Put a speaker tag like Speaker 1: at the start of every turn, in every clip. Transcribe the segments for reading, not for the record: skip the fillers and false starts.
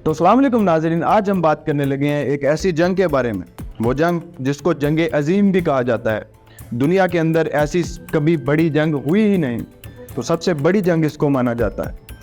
Speaker 1: تو السلام علیکم ناظرین، آج ہم بات کرنے لگے ہیں ایک ایسی جنگ کے بارے میں، وہ جنگ جس کو جنگ عظیم بھی کہا جاتا ہے۔ دنیا کے اندر ایسی کبھی بڑی جنگ ہوئی ہی نہیں، تو سب سے بڑی جنگ اس کو مانا جاتا ہے۔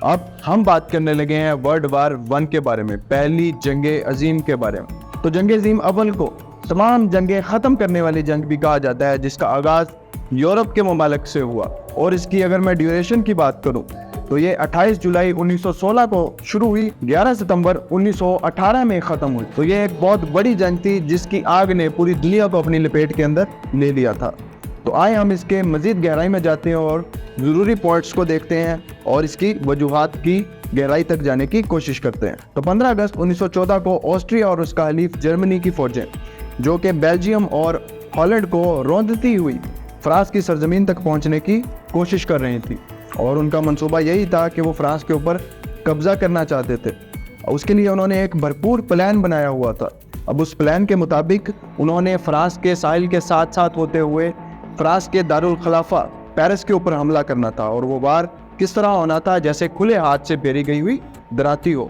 Speaker 1: اب ہم بات کرنے لگے ہیں ورلڈ وار 1 کے بارے میں، پہلی جنگ عظیم کے بارے میں۔ تو جنگ عظیم اول کو تمام جنگیں ختم کرنے والی جنگ بھی کہا جاتا ہے، جس کا آغاز یورپ کے ممالک سے ہوا، اور اس کی اگر میں ڈیوریشن کی بات کروں تو یہ 28 جولائی 1916 کو شروع ہوئی، 11 ستمبر 1918 میں ختم ہوئی۔ تو یہ ایک بہت بڑی جنگ تھی جس کی آگ نے پوری دنیا کو اپنی لپیٹ کے اندر لے لیا تھا۔ تو آئے ہم اس کے مزید گہرائی میں جاتے ہیں اور ضروری پوائنٹس کو دیکھتے ہیں اور اس کی وجوہات کی گہرائی تک جانے کی کوشش کرتے ہیں۔ تو 15 اگست 1914 کو آسٹریا اور اس کا حلیف جرمنی کی فوجیں، جو کہ بیلجیم اور ہالینڈ کو روندتی ہوئی فرانس کی سرزمین تک پہنچنے کی کوشش کر رہی تھی، اور ان کا منصوبہ یہی تھا کہ وہ فرانس کے اوپر قبضہ کرنا چاہتے تھے۔ اس کے لیے انہوں نے ایک بھرپور پلان بنایا ہوا تھا۔ اب اس پلان کے مطابق انہوں نے فرانس کے ساحل کے ساتھ ساتھ ہوتے ہوئے فرانس کے دارالخلافہ پیرس کے اوپر حملہ کرنا تھا، اور وہ وار کس طرح ہونا تھا جیسے کھلے ہاتھ سے پھیری گئی ہوئی دراتی ہو۔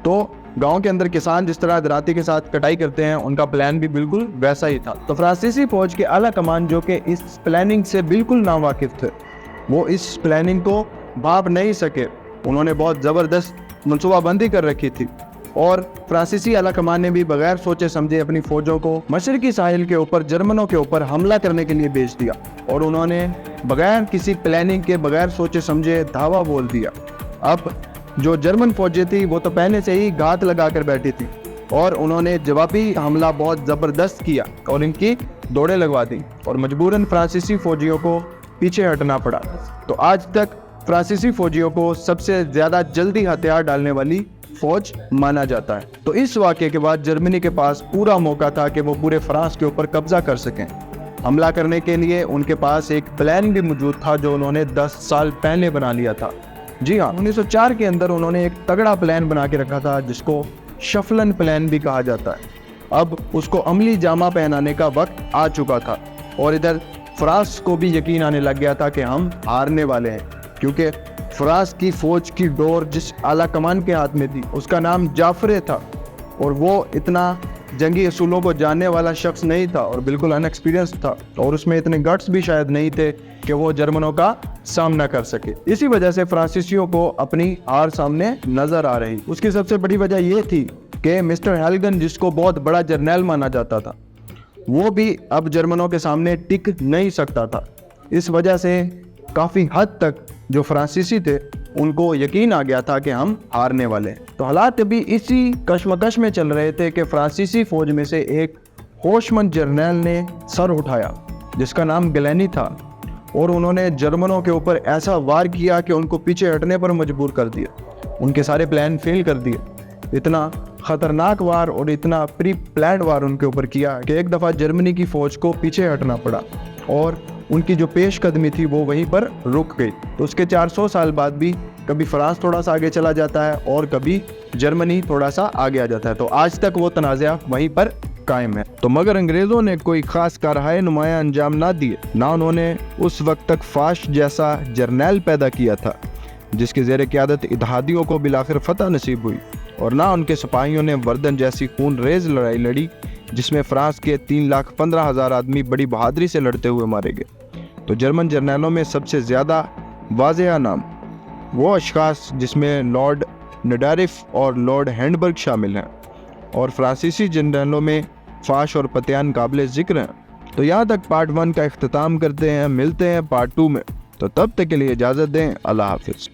Speaker 1: تو گاؤں کے اندر کسان جس طرح دراتی کے ساتھ کٹائی کرتے ہیں، ان کا پلان بھی بالکل ویسا ہی تھا۔ تو فرانسیسی فوج کے اعلیٰ کمان، جو کہ اس پلاننگ سے بالکل ناواقف تھے، وہ اس پلاننگ کو بھاپ نہیں سکے۔ انہوں نے بہت زبردست منصوبہ بندی کر رکھی تھی، اور فرانسیسی اعلیٰ کمان نے بھی بغیر سوچے سمجھے اپنی فوجوں کو مشرقی ساحل کے اوپر جرمنوں کے اوپر حملہ کرنے کے لیے بھیج دیا، اور انہوں نے بغیر کسی پلاننگ کے، بغیر سوچے سمجھے دھاوا بول دیا۔ اب جو جرمن فوجیں تھی وہ تو پہلے سے ہی گھات لگا کر بیٹھی تھی، اور انہوں نے جوابی حملہ بہت زبردست کیا اور ان کی دوڑیں لگوا دی، اور مجبوراً فرانسیسی فوجیوں کو پیچھے ہٹنا پڑا۔ تو آج تک فرانسیسی فوجیوں کو سب سے زیادہ جلدی ہتھیار ڈالنے والی فوج مانا جاتا ہے۔ تو اس واقعے کے بعد جرمنی کے پاس پورا موقع تھا کہ وہ پورے فرانس کے اوپر قبضہ کر سکیں۔ حملہ کرنے کے لیے ان کے پاس ایک پلان بھی موجود تھا جو انہوں نے 10 سال پہلے بنا لیا تھا۔ جی ہاں، 1904 کے اندر انہوں نے ایک تگڑا پلان بنا کے رکھا تھا جس کو شفلن پلان بھی کہا جاتا ہے۔ اب اس کو عملی جامہ پہنانے کا وقت آ چکا تھا، اور ادھر فرانس کو بھی یقین آنے لگ گیا تھا کہ ہم ہارنے والے ہیں، کیونکہ فرانس کی فوج کی ڈور جس اعلیٰ کمان کے ہاتھ میں تھی اس کا نام جعفرے تھا، اور وہ اتنا جنگی اصولوں کو جاننے والا شخص نہیں تھا اور بالکل ان ایکسپیرینس تھا، اور اس میں اتنے گٹس بھی شاید نہیں تھے کہ وہ جرمنوں کا سامنا کر سکے۔ اسی وجہ سے فرانسیسیوں کو اپنی ہار سامنے نظر آ رہی۔ اس کی سب سے بڑی وجہ یہ تھی کہ مسٹر ہیلگن، جس کو بہت بڑا جرنیل مانا جاتا تھا، وہ بھی اب جرمنوں کے سامنے ٹک نہیں سکتا تھا۔ اس وجہ سے کافی حد تک جو فرانسیسی تھے ان کو یقین آ گیا تھا کہ ہم ہارنے والے ہیں۔ تو حالات ابھی اسی کشمکش میں چل رہے تھے کہ فرانسیسی فوج میں سے ایک ہوش مند جرنیل نے سر اٹھایا جس کا نام گلینی تھا، اور انہوں نے جرمنوں کے اوپر ایسا وار کیا کہ ان کو پیچھے ہٹنے پر مجبور کر دیا، ان کے سارے پلان فیل کر دیے۔ اتنا خطرناک وار اور اتنا پری پلانڈ وار ان کے اوپر کیا کہ ایک دفعہ جرمنی کی فوج کو پیچھے ہٹنا پڑا، اور ان کی جو پیش قدمی تھی وہ وہیں پر رک گئی۔ تو اس کے 400 سال بعد بھی کبھی فرانس تھوڑا سا آگے چلا جاتا ہے اور کبھی جرمنی تھوڑا سا آگے آ جاتا ہے، تو آج تک وہ تنازع وہیں پر قائم ہے۔ تو مگر انگریزوں نے کوئی خاص کارروائی نمایاں انجام نہ دیے، نہ انہوں نے اس وقت تک فاش جیسا جرنیل پیدا کیا تھا جس کی زیر قیادت اتحادیوں کو بالآخر فتح نصیب ہوئی، اور نہ ان کے سپاہیوں نے وردن جیسی خون ریز لڑائی لڑی جس میں فرانس کے 3,15,000 آدمی بڑی بہادری سے لڑتے ہوئے مارے گئے۔ تو جرمن جرنیلوں میں سب سے زیادہ واضح نام وہ اشخاص جس میں لارڈ نڈارف اور لارڈ ہینڈبرگ شامل ہیں، اور فرانسیسی جرنیلوں میں فاش اور پتیان قابل ذکر ہیں۔ تو یہاں تک پارٹ 1 کا اختتام کرتے ہیں، ملتے ہیں پارٹ 2 میں۔ تو تب تک کے لیے اجازت دیں، اللہ حافظ۔